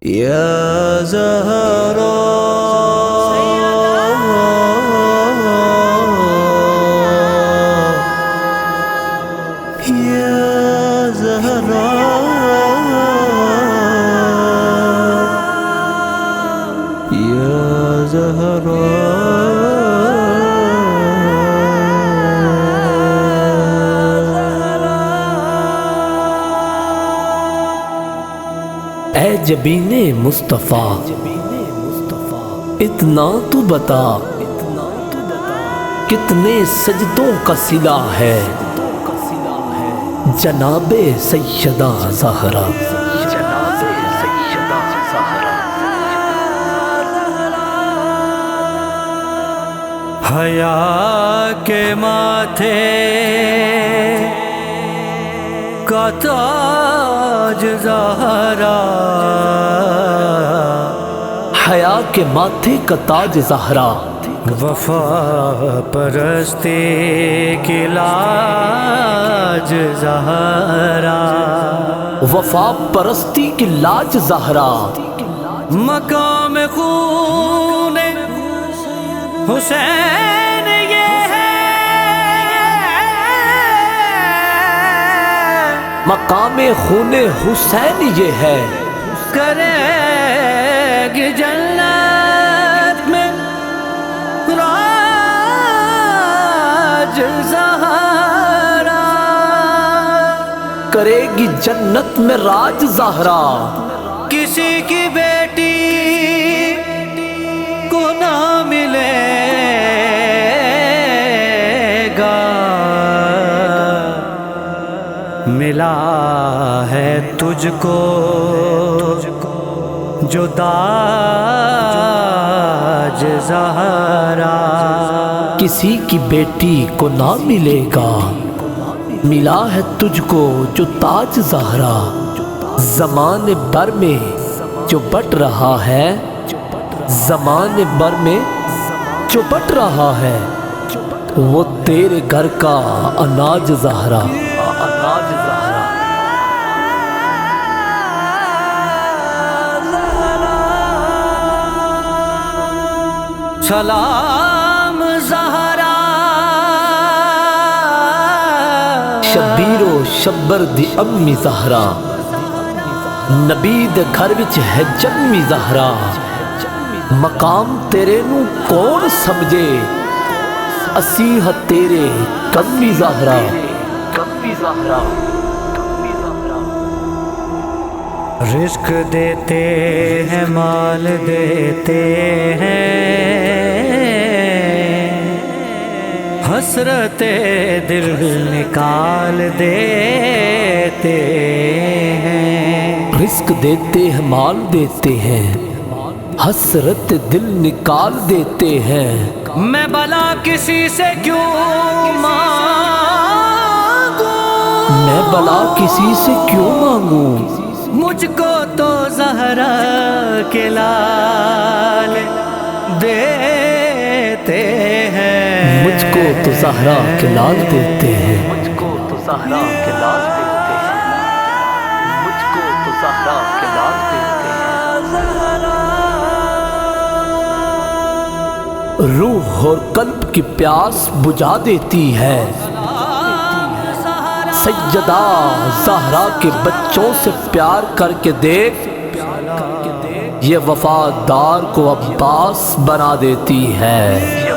يا زهراء يا زهراء يا زهراء اے جبین مصطفیٰ اتنا تو بتا کتنے سجدوں کا صلہ ہے جناب سیدہ زہرا حیا کے ماتھے کا تاج زہرا حیا کے ماتھے کا تاج زہرا وفا پرستی کی لاج زہرا وفا پرستی کی لاج زہرا مقام خون حسین یہ ہے مقام خون حسین یہ ہے کرے گی جنت میں راج زہرا کرے گی جنت میں راج زہرا کسی کی بیٹی کو نہ ملے گا ملا ہے تجھ کو جو تاج زہرا کسی کی بیٹی کو نہ ملے گا ملا ہے تجھ کو جو تاج زہرا زمانے بھر میں جو بٹ رہا ہے زمانے بھر میں جو بٹ رہا ہے وہ تیرے گھر کا اناج زہرا اناج زہرا سلام زہرا شبیر و شبر دی امی زہرا نبی دے گھر وچ ہے جنمی زہرا مقام تیرے نو کون سمجھے اسی ہاں تیرے کمی زہرا رزق دیتے ہیں مال دیتے ہیں حسرت دل نکال دیتے ہیں رزق دیتے ہیں مال دیتے ہیں حسرت دل نکال دیتے ہیں میں بلا کسی سے کیوں مانگوں میں بلا کسی سے کیوں مانگوں مجھ کو تو زہرا کے لال دیتے ہیں مجھ کو تو زہرا کے لال دیتے ہیں مجھ کو تو زہرا کے لال دیتے ہیں مجھ کو تو زہرا کے لال دیتے ہیں روح اور قلب کی پیاس بجھا دیتی ہے سیدہ زہرا کے بچوں سے پیار کر کے دیکھ یہ وفادار کو عباس بنا دیتی ہے